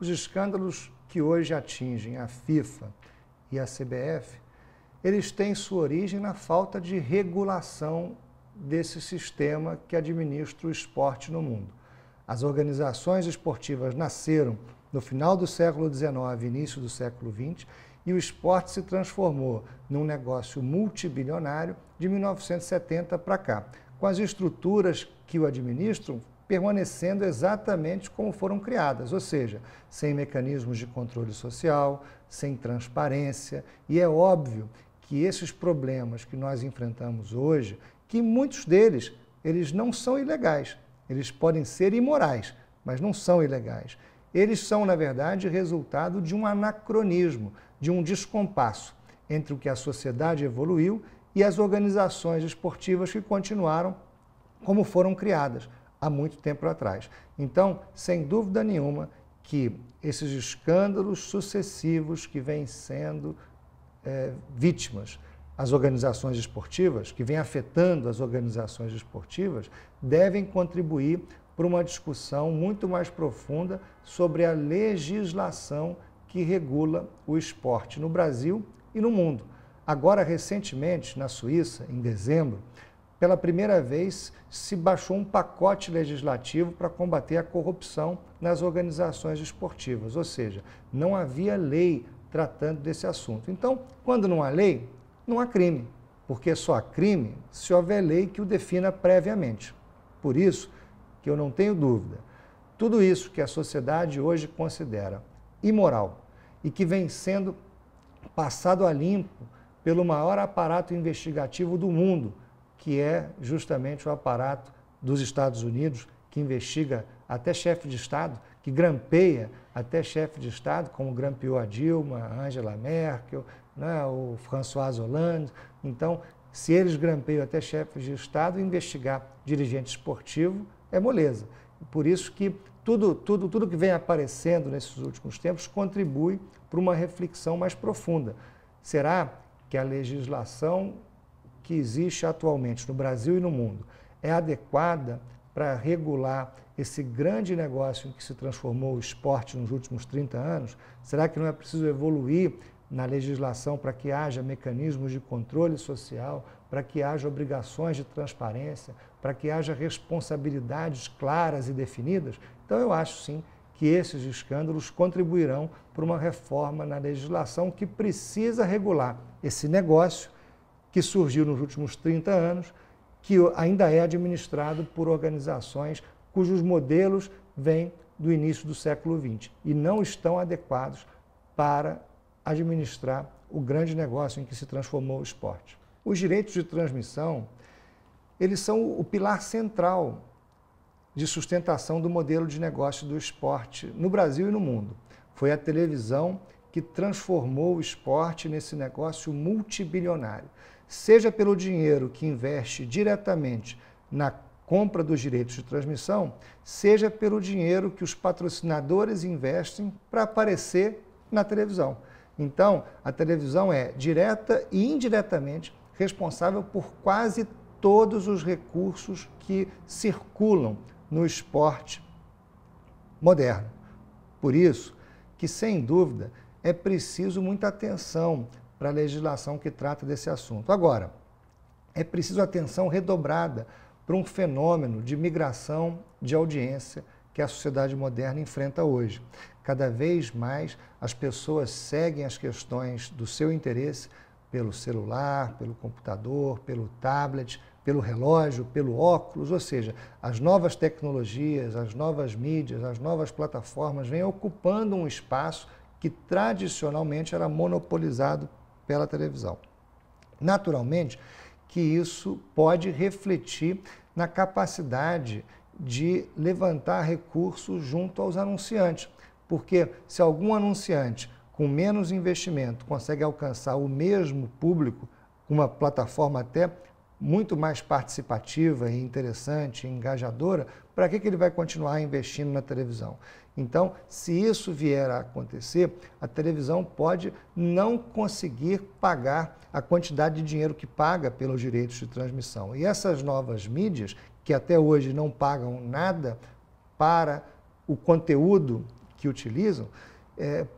Os escândalos que hoje atingem a FIFA e a CBF, eles têm sua origem na falta de regulação desse sistema que administra o esporte no mundo. As organizações esportivas nasceram no final do século XIX, início do século XX, e o esporte se transformou num negócio multibilionário de 1970 para cá, com as estruturas que o administram permanecendo exatamente como foram criadas, ou seja, sem mecanismos de controle social, sem transparência, e é óbvio que esses problemas que nós enfrentamos hoje, que muitos deles, eles não são ilegais, eles podem ser imorais, mas não são ilegais. Eles são, na verdade, resultado de um anacronismo, de um descompasso entre o que a sociedade evoluiu e as organizações esportivas que continuaram como foram criadas há muito tempo atrás. Então, sem dúvida nenhuma, que esses escândalos sucessivos que vêm sendo vítimas as organizações esportivas, que vêm afetando as organizações esportivas, devem contribuir para uma discussão muito mais profunda sobre a legislação que regula o esporte no Brasil e no mundo. Agora, recentemente, na Suíça, em dezembro, pela primeira vez se baixou um pacote legislativo para combater a corrupção nas organizações esportivas, ou seja, não havia lei tratando desse assunto. Então, quando não há lei, não há crime, porque só há crime se houver lei que o defina previamente. Por isso que eu não tenho dúvida, tudo isso que a sociedade hoje considera imoral e que vem sendo passado a limpo pelo maior aparato investigativo do mundo, que é justamente o aparato dos Estados Unidos, que investiga até chefe de Estado, que grampeia até chefe de Estado, como grampeou a Dilma, a Angela Merkel, né, o François Hollande. Então, se eles grampeiam até chefes de Estado, investigar dirigente esportivo é moleza. Por isso que tudo que vem aparecendo nesses últimos tempos contribui para uma reflexão mais profunda. Será que a legislação que existe atualmente no Brasil e no mundo é adequada para regular esse grande negócio em que se transformou o esporte nos últimos 30 anos? Será que não é preciso evoluir na legislação para que haja mecanismos de controle social, para que haja obrigações de transparência, para que haja responsabilidades claras e definidas? Então, eu acho sim que esses escândalos contribuirão para uma reforma na legislação que precisa regular esse negócio que surgiu nos últimos 30 anos, que ainda é administrado por organizações cujos modelos vêm do início do século XX e não estão adequados para administrar o grande negócio em que se transformou o esporte. Os direitos de transmissão, eles são o pilar central de sustentação do modelo de negócio do esporte no Brasil e no mundo. Foi a televisão que transformou o esporte nesse negócio multibilionário, seja pelo dinheiro que investe diretamente na compra dos direitos de transmissão, seja pelo dinheiro que os patrocinadores investem para aparecer na televisão. Então, a televisão é, direta e indiretamente, responsável por quase todos os recursos que circulam no esporte moderno. Por isso que, sem dúvida, é preciso muita atenção para a legislação que trata desse assunto. Agora, é preciso atenção redobrada para um fenômeno de migração de audiência que a sociedade moderna enfrenta hoje. Cada vez mais as pessoas seguem as questões do seu interesse pelo celular, pelo computador, pelo tablet, pelo relógio, pelo óculos, ou seja, as novas tecnologias, as novas mídias, as novas plataformas vêm ocupando um espaço que tradicionalmente era monopolizado pela televisão. Naturalmente que isso pode refletir na capacidade de levantar recursos junto aos anunciantes, porque se algum anunciante com menos investimento consegue alcançar o mesmo público, uma plataforma até muito mais participativa e interessante, engajadora, para que ele vai continuar investindo na televisão? Então, se isso vier a acontecer, a televisão pode não conseguir pagar a quantidade de dinheiro que paga pelos direitos de transmissão. E essas novas mídias, que até hoje não pagam nada para o conteúdo que utilizam,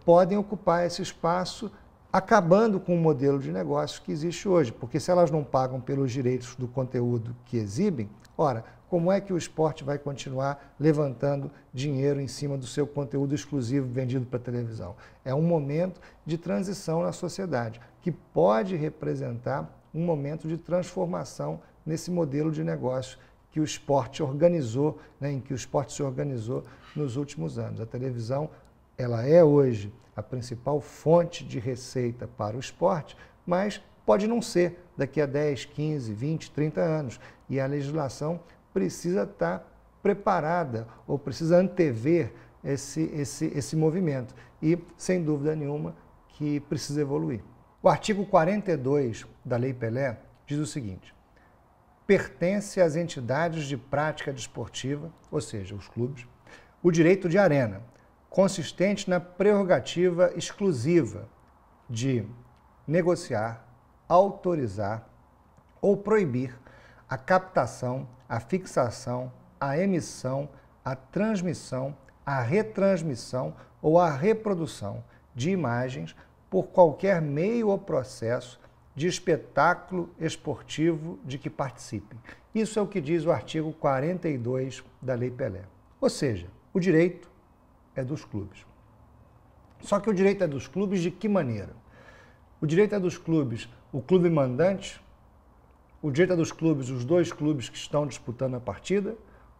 podem ocupar esse espaço, acabando com o modelo de negócio que existe hoje. Porque se elas não pagam pelos direitos do conteúdo que exibem, ora, como é que o esporte vai continuar levantando dinheiro em cima do seu conteúdo exclusivo vendido para a televisão? É um momento de transição na sociedade, que pode representar um momento de transformação nesse modelo de negócio que o esporte organizou, né, em que o esporte se organizou nos últimos anos. A televisão, ela é hoje a principal fonte de receita para o esporte, mas pode não ser daqui a 10, 15, 20, 30 anos. E a legislação precisa estar preparada ou precisa antever esse movimento. E, sem dúvida nenhuma, que precisa evoluir. O artigo 42 da Lei Pelé diz o seguinte: pertence às entidades de prática desportiva, ou seja, os clubes, o direito de arena, consistente na prerrogativa exclusiva de negociar, autorizar ou proibir a captação, a fixação, a emissão, a transmissão, a retransmissão ou a reprodução de imagens por qualquer meio ou processo de espetáculo esportivo de que participem. Isso é o que diz o artigo 42 da Lei Pelé. Ou seja, o direito é dos clubes. Só que o direito é dos clubes de que maneira? O direito é dos clubes, o clube mandante, o direito é dos clubes, os dois clubes que estão disputando a partida,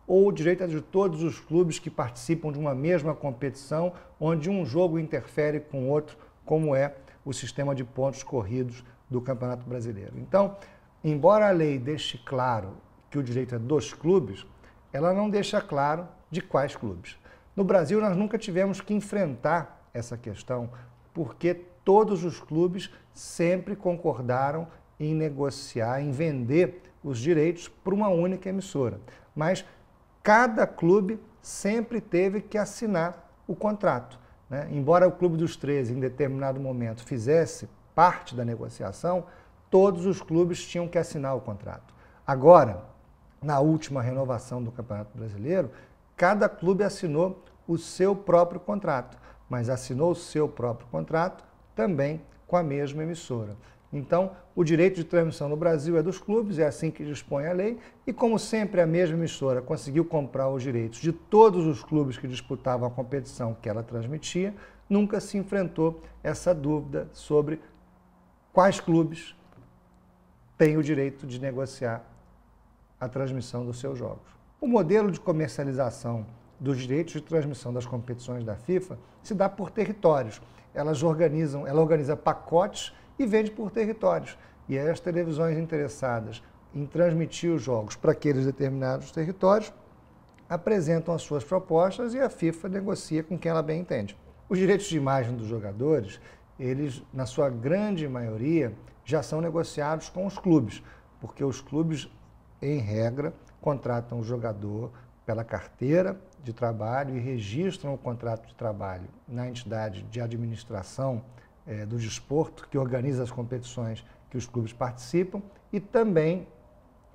ou o direito é de todos os clubes que participam de uma mesma competição, onde um jogo interfere com o outro, como é o sistema de pontos corridos do Campeonato Brasileiro. Então, embora a lei deixe claro que o direito é dos clubes, ela não deixa claro de quais clubes. No Brasil, nós nunca tivemos que enfrentar essa questão, porque todos os clubes sempre concordaram em negociar, em vender os direitos para uma única emissora. Mas cada clube sempre teve que assinar o contrato, né? Embora o Clube dos 13, em determinado momento, fizesse parte da negociação, todos os clubes tinham que assinar o contrato. Agora, na última renovação do Campeonato Brasileiro, cada clube assinou o seu próprio contrato, mas assinou o seu próprio contrato também com a mesma emissora. Então, o direito de transmissão no Brasil é dos clubes, é assim que dispõe a lei, e como sempre a mesma emissora conseguiu comprar os direitos de todos os clubes que disputavam a competição que ela transmitia, nunca se enfrentou essa dúvida sobre quais clubes têm o direito de negociar a transmissão dos seus jogos. O modelo de comercialização dos direitos de transmissão das competições da FIFA se dá por territórios. Ela organiza pacotes e vende por territórios. E aí as televisões interessadas em transmitir os jogos para aqueles determinados territórios apresentam as suas propostas e a FIFA negocia com quem ela bem entende. Os direitos de imagem dos jogadores, eles, na sua grande maioria, já são negociados com os clubes, porque os clubes, em regra, contratam o jogador pela carteira de trabalho e registram o contrato de trabalho na entidade de administração do desporto, que organiza as competições que os clubes participam, e também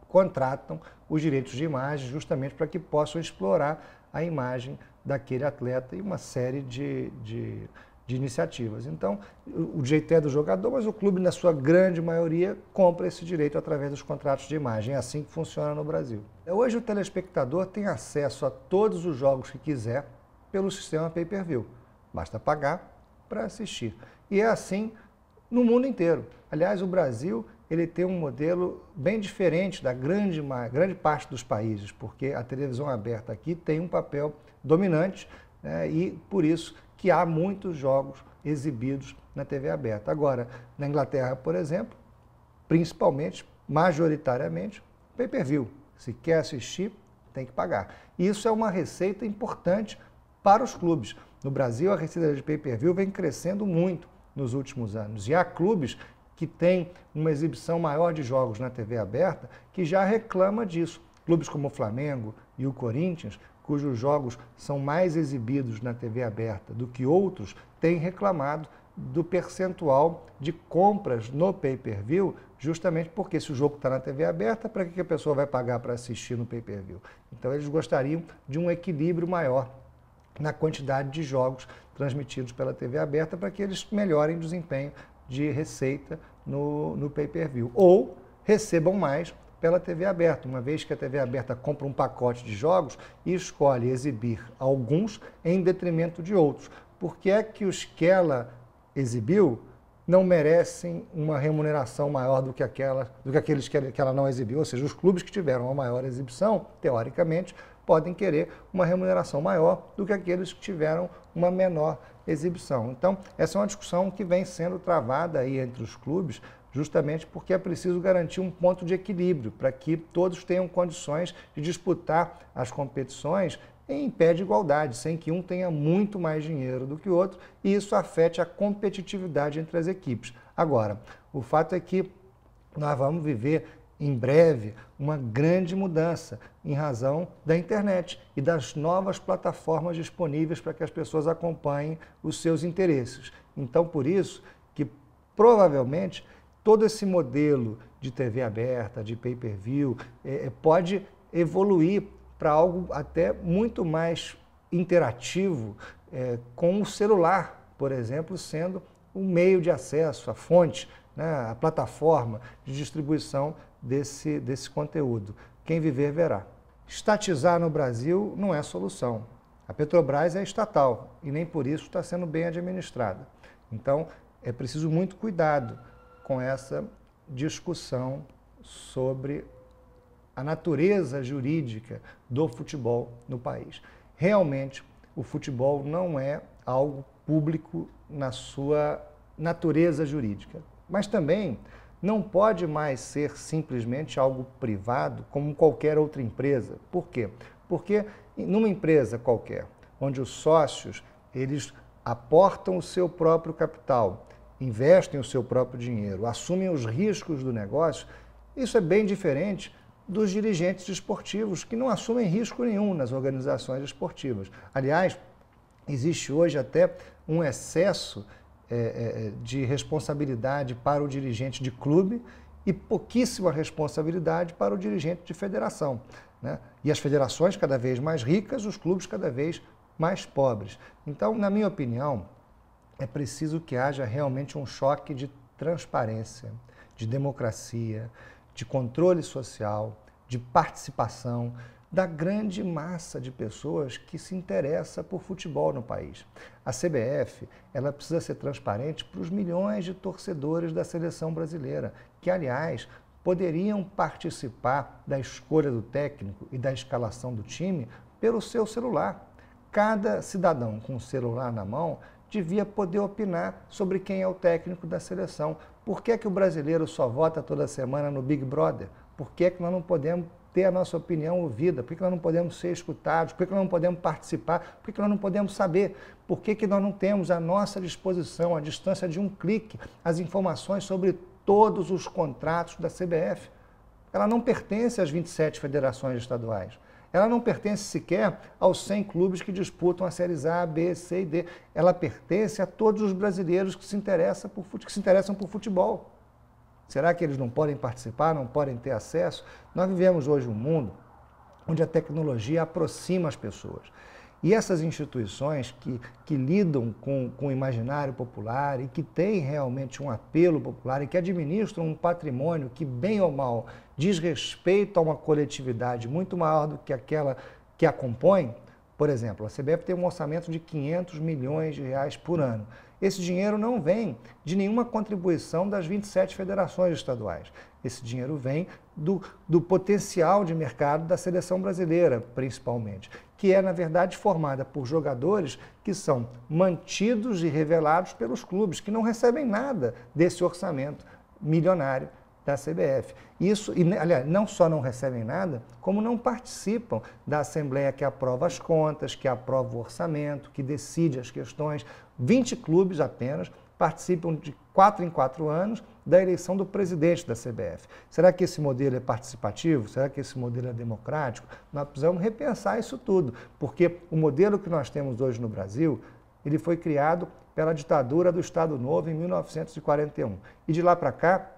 contratam os direitos de imagem justamente para que possam explorar a imagem daquele atleta e uma série de iniciativas. Então, o direito é do jogador, mas o clube, na sua grande maioria, compra esse direito através dos contratos de imagem. É assim que funciona no Brasil. Hoje, o telespectador tem acesso a todos os jogos que quiser pelo sistema pay-per-view. Basta pagar para assistir. E é assim no mundo inteiro. Aliás, o Brasil ele tem um modelo bem diferente da grande parte dos países, porque a televisão aberta aqui tem um papel dominante, né, e por isso que há muitos jogos exibidos na TV aberta. Agora, na Inglaterra, por exemplo, principalmente, majoritariamente, pay-per-view. Se quer assistir, tem que pagar. E isso é uma receita importante para os clubes. No Brasil, a receita de pay-per-view vem crescendo muito nos últimos anos. E há clubes que têm uma exibição maior de jogos na TV aberta que já reclama disso. Clubes como o Flamengo e o Corinthians, cujos jogos são mais exibidos na TV aberta do que outros, têm reclamado do percentual de compras no pay-per-view, justamente porque se o jogo está na TV aberta, para que a pessoa vai pagar para assistir no pay-per-view? Então eles gostariam de um equilíbrio maior na quantidade de jogos transmitidos pela TV aberta para que eles melhorem o desempenho de receita no pay-per-view. Ou recebam mais pela TV aberta, uma vez que a TV aberta compra um pacote de jogos e escolhe exibir alguns em detrimento de outros. Por que é que os que ela exibiu não merecem uma remuneração maior do que aqueles que ela não exibiu? Ou seja, os clubes que tiveram a maior exibição, teoricamente, podem querer uma remuneração maior do que aqueles que tiveram uma menor exibição. Então, essa é uma discussão que vem sendo travada aí entre os clubes, justamente porque é preciso garantir um ponto de equilíbrio para que todos tenham condições de disputar as competições em pé de igualdade, sem que um tenha muito mais dinheiro do que o outro e isso afete a competitividade entre as equipes. Agora, o fato é que nós vamos viver em breve uma grande mudança em razão da internet e das novas plataformas disponíveis para que as pessoas acompanhem os seus interesses. Então, por isso que provavelmente todo esse modelo de TV aberta, de pay-per-view, pode evoluir para algo até muito mais interativo, com o celular, por exemplo, sendo o meio de acesso, a fonte, né, a plataforma de distribuição desse conteúdo. Quem viver, verá. Estatizar no Brasil não é solução. A Petrobras é estatal e nem por isso está sendo bem administrada. Então, é preciso muito cuidado com essa discussão sobre a natureza jurídica do futebol no país. Realmente, o futebol não é algo público na sua natureza jurídica, mas também não pode mais ser simplesmente algo privado como qualquer outra empresa. Por quê? Porque numa empresa qualquer, onde os sócios eles aportam o seu próprio capital, investem o seu próprio dinheiro, assumem os riscos do negócio, isso é bem diferente dos dirigentes esportivos, que não assumem risco nenhum nas organizações esportivas. Aliás, existe hoje até um excesso de responsabilidade para o dirigente de clube e pouquíssima responsabilidade para o dirigente de federação, né? E as federações cada vez mais ricas, os clubes cada vez mais pobres. Então, na minha opinião, é preciso que haja realmente um choque de transparência, de democracia, de controle social, de participação da grande massa de pessoas que se interessa por futebol no país. A CBF, ela precisa ser transparente para os milhões de torcedores da seleção brasileira, que, aliás, poderiam participar da escolha do técnico e da escalação do time pelo seu celular. Cada cidadão com o celular na mão devia poder opinar sobre quem é o técnico da seleção. Por que é que o brasileiro só vota toda semana no Big Brother? Por que é que nós não podemos ter a nossa opinião ouvida? Por que nós não podemos ser escutados? Por que nós não podemos participar? Por que nós não podemos saber? Por que nós não temos à nossa disposição, à distância de um clique, as informações sobre todos os contratos da CBF? Ela não pertence às 27 federações estaduais. Ela não pertence sequer aos 100 clubes que disputam a séries A, B, C e D. Ela pertence a todos os brasileiros que se interessam por futebol. Será que eles não podem participar, não podem ter acesso? Nós vivemos hoje um mundo onde a tecnologia aproxima as pessoas. E essas instituições que lidam com o imaginário popular e que têm realmente um apelo popular e que administram um patrimônio que, bem ou mal, diz respeito a uma coletividade muito maior do que aquela que a compõe. Por exemplo, a CBF tem um orçamento de 500 milhões de reais por ano. Esse dinheiro não vem de nenhuma contribuição das 27 federações estaduais. Esse dinheiro vem do potencial de mercado da seleção brasileira, principalmente, que é, na verdade, formada por jogadores que são mantidos e revelados pelos clubes, que não recebem nada desse orçamento milionário da CBF. Isso, aliás, não só não recebem nada, como não participam da Assembleia que aprova as contas, que aprova o orçamento, que decide as questões. 20 clubes apenas participam de 4 em 4 anos da eleição do presidente da CBF. Será que esse modelo é participativo? Será que esse modelo é democrático? Nós precisamos repensar isso tudo, porque o modelo que nós temos hoje no Brasil, ele foi criado pela ditadura do Estado Novo em 1941. E de lá para cá,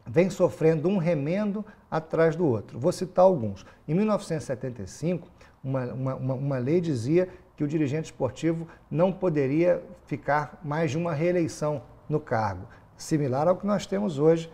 vem sofrendo um remendo atrás do outro. Vou citar alguns. Em 1975, uma lei dizia que o dirigente esportivo não poderia ficar mais de uma reeleição no cargo, similar ao que nós temos hoje,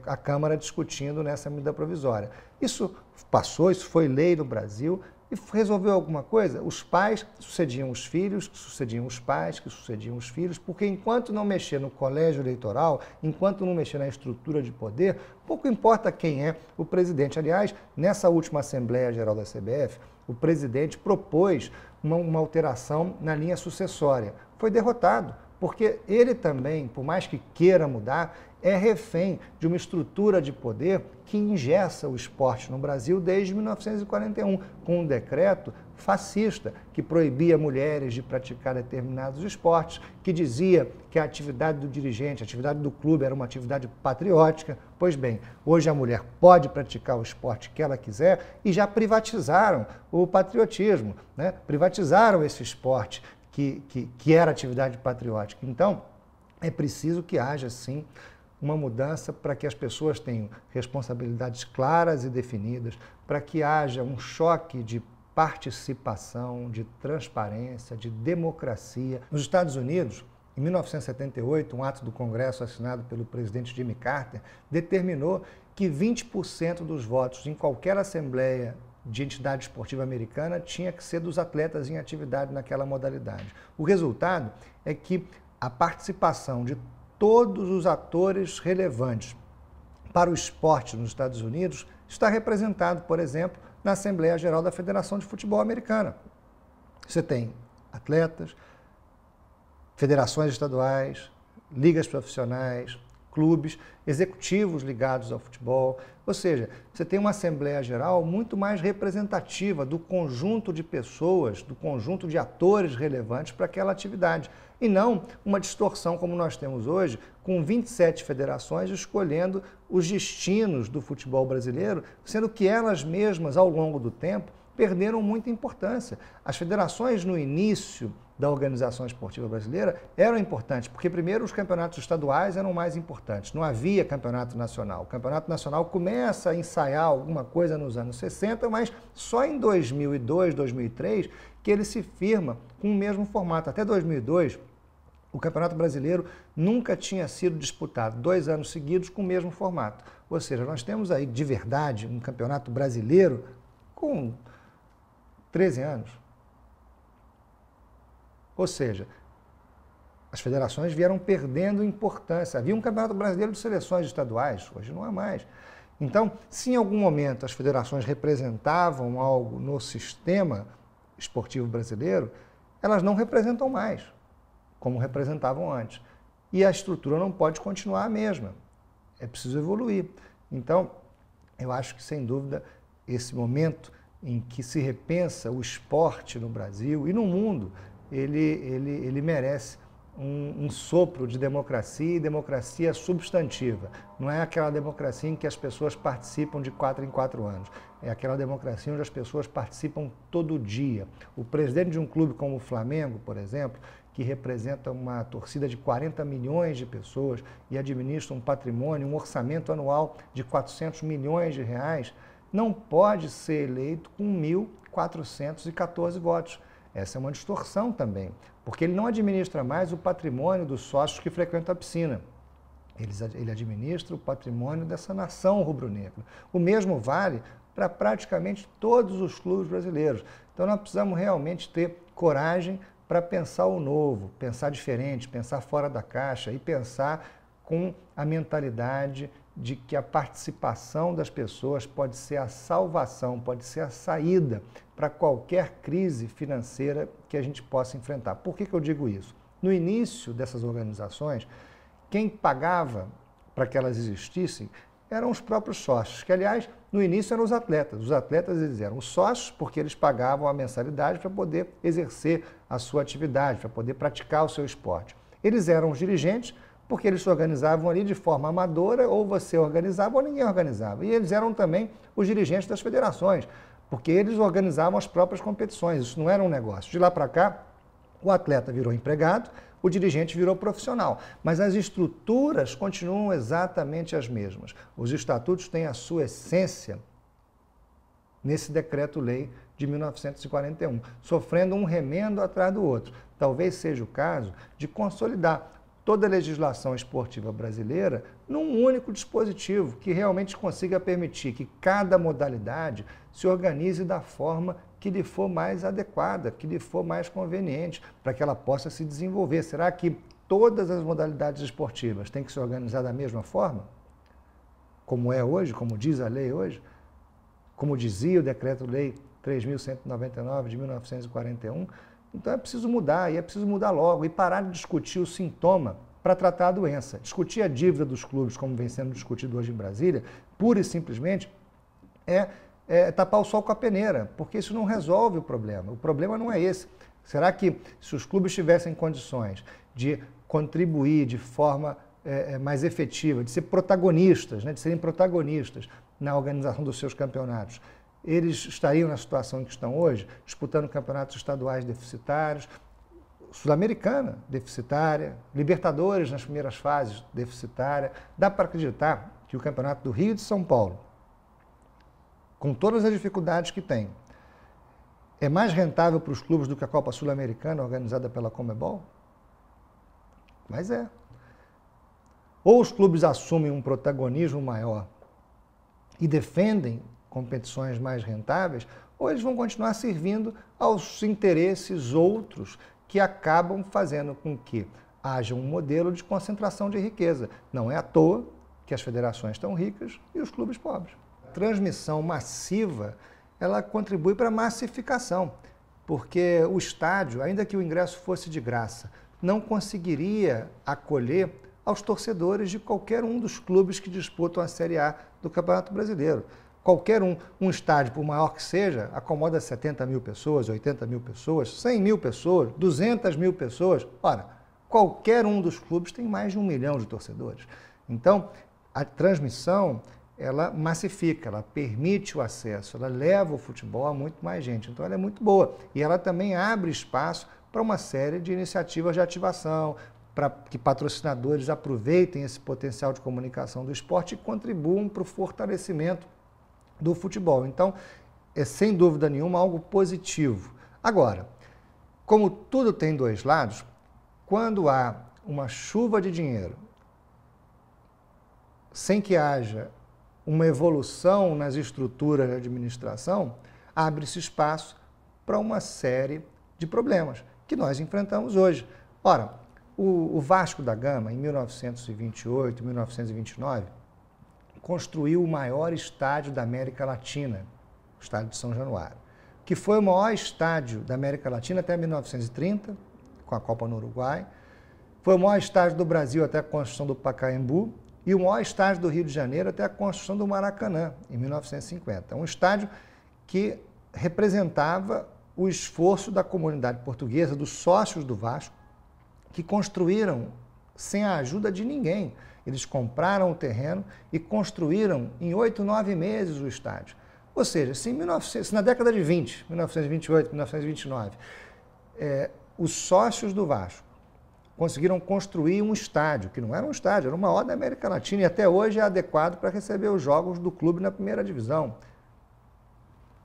a Câmara discutindo nessa medida provisória. Isso passou, isso foi lei no Brasil e resolveu alguma coisa? Os pais sucediam os filhos, que sucediam os pais, que sucediam os filhos, porque enquanto não mexer no colégio eleitoral, enquanto não mexer na estrutura de poder, pouco importa quem é o presidente. Aliás, nessa última Assembleia Geral da CBF, o presidente propôs uma alteração na linha sucessória. Foi derrotado, porque ele também, por mais que queira mudar, é refém de uma estrutura de poder que engessa o esporte no Brasil desde 1941, com um decreto fascista que proibia mulheres de praticar determinados esportes, que dizia que a atividade do dirigente, a atividade do clube era uma atividade patriótica. Pois bem, hoje a mulher pode praticar o esporte que ela quiser e já privatizaram o patriotismo, né? Privatizaram esse esporte que era atividade patriótica. Então, é preciso que haja, sim, uma mudança para que as pessoas tenham responsabilidades claras e definidas, para que haja um choque de participação, de transparência, de democracia. Nos Estados Unidos, em 1978, um ato do Congresso assinado pelo presidente Jimmy Carter determinou que 20% dos votos em qualquer assembleia de entidade esportiva americana tinha que ser dos atletas em atividade naquela modalidade. O resultado é que a participação de todos os atores relevantes para o esporte nos Estados Unidos está representado, por exemplo, na Assembleia Geral da Federação de Futebol Americana. Você tem atletas, federações estaduais, ligas profissionais, clubes, executivos ligados ao futebol. Ou seja, você tem uma Assembleia Geral muito mais representativa do conjunto de pessoas, do conjunto de atores relevantes para aquela atividade. E não uma distorção como nós temos hoje, com 27 federações escolhendo os destinos do futebol brasileiro, sendo que elas mesmas, ao longo do tempo, perderam muita importância. As federações, no início da organização esportiva brasileira, eram importantes, porque primeiro os campeonatos estaduais eram mais importantes, não havia campeonato nacional. O campeonato nacional começa a ensaiar alguma coisa nos anos 60, mas só em 2002, 2003, que ele se firma com o mesmo formato. Até 2002, o Campeonato Brasileiro nunca tinha sido disputado 2 anos seguidos com o mesmo formato. Ou seja, nós temos aí, de verdade, um Campeonato Brasileiro com 13 anos. Ou seja, as federações vieram perdendo importância. Havia um Campeonato Brasileiro de seleções estaduais, hoje não há mais. Então, se em algum momento as federações representavam algo no sistema esportivo brasileiro, elas não representam mais, como representavam antes. E a estrutura não pode continuar a mesma. É preciso evoluir. Então, eu acho que, sem dúvida, esse momento em que se repensa o esporte no Brasil e no mundo, ele merece um sopro de democracia e democracia substantiva. Não é aquela democracia em que as pessoas participam de 4 em 4 anos. É aquela democracia onde as pessoas participam todo dia. O presidente de um clube como o Flamengo, por exemplo, que representa uma torcida de 40 milhões de pessoas e administra um patrimônio, um orçamento anual de 400 milhões de reais, não pode ser eleito com 1.414 votos. Essa é uma distorção também, porque ele não administra mais o patrimônio dos sócios que frequentam a piscina. Ele administra o patrimônio dessa nação rubro-negra. O mesmo vale para praticamente todos os clubes brasileiros. Então nós precisamos realmente ter coragem para pensar o novo, pensar diferente, pensar fora da caixa e pensar com a mentalidade de que a participação das pessoas pode ser a salvação, pode ser a saída para qualquer crise financeira que a gente possa enfrentar. Por que eu digo isso? No início dessas organizações, quem pagava para que elas existissem eram os próprios sócios, que, aliás, no início eram os atletas. Os atletas, eles eram sócios porque eles pagavam a mensalidade para poder exercer a sua atividade, para poder praticar o seu esporte. Eles eram os dirigentes porque eles se organizavam ali de forma amadora, ou você organizava ou ninguém organizava. E eles eram também os dirigentes das federações, porque eles organizavam as próprias competições. Isso não era um negócio. De lá para cá, o atleta virou empregado, o dirigente virou profissional. Mas as estruturas continuam exatamente as mesmas. Os estatutos têm a sua essência nesse decreto-lei de 1941, sofrendo um remendo atrás do outro. Talvez seja o caso de consolidar toda a legislação esportiva brasileira num único dispositivo que realmente consiga permitir que cada modalidade se organize da forma que lhe for mais adequada, que lhe for mais conveniente, para que ela possa se desenvolver. Será que todas as modalidades esportivas têm que se organizar da mesma forma? Como é hoje, como diz a lei hoje? Como dizia o Decreto-Lei 3.199 de 1941? Então é preciso mudar, e é preciso mudar logo, e parar de discutir o sintoma para tratar a doença. Discutir a dívida dos clubes, como vem sendo discutido hoje em Brasília, pura e simplesmente é tapar o sol com a peneira, porque isso não resolve o problema. O problema não é esse. Será que se os clubes tivessem condições de contribuir de forma mais efetiva, de ser protagonistas, né, de serem protagonistas na organização dos seus campeonatos, eles estariam na situação em que estão hoje, disputando campeonatos estaduais deficitários, Sul-Americana deficitária, Libertadores nas primeiras fases deficitária? Dá para acreditar que o campeonato do Rio e de São Paulo, com todas as dificuldades que tem, é mais rentável para os clubes do que a Copa Sul-Americana organizada pela Conmebol? Mas é. Ou os clubes assumem um protagonismo maior e defendem competições mais rentáveis, ou eles vão continuar servindo aos interesses outros que acabam fazendo com que haja um modelo de concentração de riqueza. Não é à toa que as federações estão ricas e os clubes pobres. A transmissão massiva, ela contribui para a massificação, porque o estádio, ainda que o ingresso fosse de graça, não conseguiria acolher aos torcedores de qualquer um dos clubes que disputam a Série A do Campeonato Brasileiro. Qualquer um estádio, por maior que seja, acomoda 70 mil pessoas, 80 mil pessoas, 100 mil pessoas, 200 mil pessoas. Ora, qualquer um dos clubes tem mais de 1 milhão de torcedores. Então, a transmissão, ela massifica, ela permite o acesso, ela leva o futebol a muito mais gente. Então, ela é muito boa. E ela também abre espaço para uma série de iniciativas de ativação, para que patrocinadores aproveitem esse potencial de comunicação do esporte e contribuam para o fortalecimento do futebol. Então, é sem dúvida nenhuma algo positivo. Agora, como tudo tem dois lados, quando há uma chuva de dinheiro, sem que haja uma evolução nas estruturas de administração, abre-se espaço para uma série de problemas que nós enfrentamos hoje. Ora, o Vasco da Gama, em 1928, 1929, construiu o maior estádio da América Latina, o estádio de São Januário, que foi o maior estádio da América Latina até 1930, com a Copa no Uruguai, foi o maior estádio do Brasil até a construção do Pacaembu e o maior estádio do Rio de Janeiro até a construção do Maracanã, em 1950. Um estádio que representava o esforço da comunidade portuguesa, dos sócios do Vasco, que construíram sem a ajuda de ninguém. Eles compraram o terreno e construíram em 8, 9 meses o estádio. Ou seja, se na década de 20, 1928, 1929, os sócios do Vasco conseguiram construir um estádio, que não era um estádio, era o maior da América Latina e até hoje é adequado para receber os jogos do clube na primeira divisão.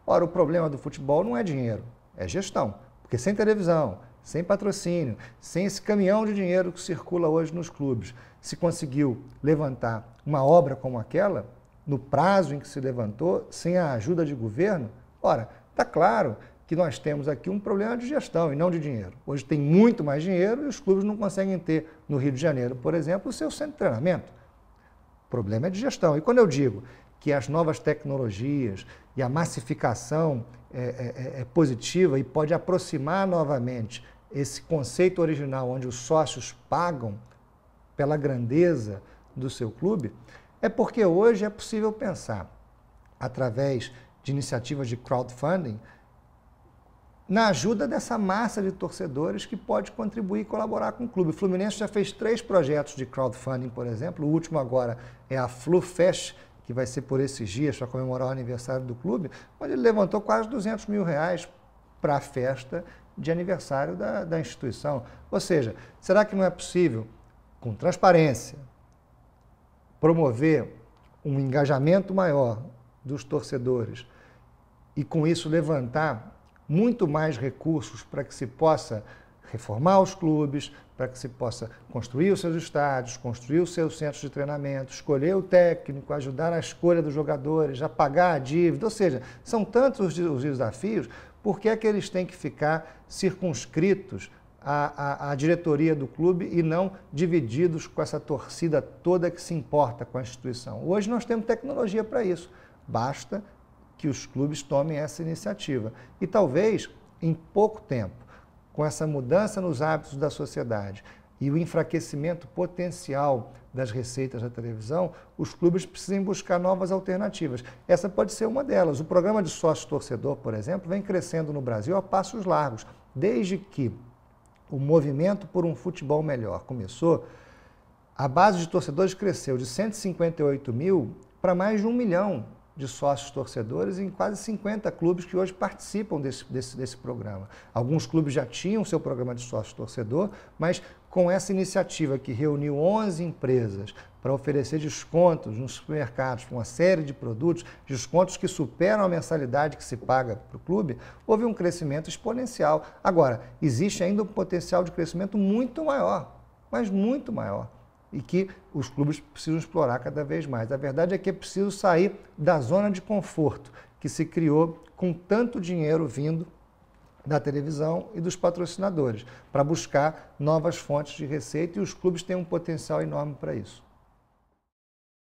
Ora, o problema do futebol não é dinheiro, é gestão. Porque sem televisão, sem patrocínio, sem esse caminhão de dinheiro que circula hoje nos clubes, se conseguiu levantar uma obra como aquela, no prazo em que se levantou, sem a ajuda de governo, ora, está claro que nós temos aqui um problema de gestão e não de dinheiro. Hoje tem muito mais dinheiro e os clubes não conseguem ter, no Rio de Janeiro, por exemplo, o seu centro de treinamento. O problema é de gestão. E quando eu digo que as novas tecnologias e a massificação é positiva e pode aproximar novamente esse conceito original onde os sócios pagam pela grandeza do seu clube, é porque hoje é possível pensar, através de iniciativas de crowdfunding, na ajuda dessa massa de torcedores que pode contribuir e colaborar com o clube. O Fluminense já fez 3 projetos de crowdfunding, por exemplo. O último agora é a FluFest, que vai ser por esses dias para comemorar o aniversário do clube, onde ele levantou quase R$200 mil para a festa de aniversário da instituição. Ou seja, será que não é possível, com transparência, promover um engajamento maior dos torcedores e com isso levantar muito mais recursos para que se possa reformar os clubes, para que se possa construir os seus estádios, construir os seus centros de treinamento, escolher o técnico, ajudar na escolha dos jogadores, a pagar a dívida. Ou seja, são tantos os desafios, por que é que eles têm que ficar circunscritos à diretoria do clube e não divididos com essa torcida toda que se importa com a instituição? Hoje nós temos tecnologia para isso, basta que os clubes tomem essa iniciativa. E talvez, em pouco tempo, com essa mudança nos hábitos da sociedade e o enfraquecimento potencial das receitas da televisão, os clubes precisam buscar novas alternativas. Essa pode ser uma delas. O programa de sócio-torcedor, por exemplo, vem crescendo no Brasil a passos largos. Desde que o movimento por um futebol melhor começou, a base de torcedores cresceu de 158 mil para mais de 1 milhão de sócios torcedores em quase 50 clubes que hoje participam desse programa. Alguns clubes já tinham seu programa de sócio torcedor, mas com essa iniciativa que reuniu 11 empresas para oferecer descontos nos supermercados para uma série de produtos, descontos que superam a mensalidade que se paga para o clube, houve um crescimento exponencial. Agora, existe ainda um potencial de crescimento muito maior, mas muito maior, e que os clubes precisam explorar cada vez mais. A verdade é que é preciso sair da zona de conforto que se criou com tanto dinheiro vindo da televisão e dos patrocinadores, para buscar novas fontes de receita, e os clubes têm um potencial enorme para isso.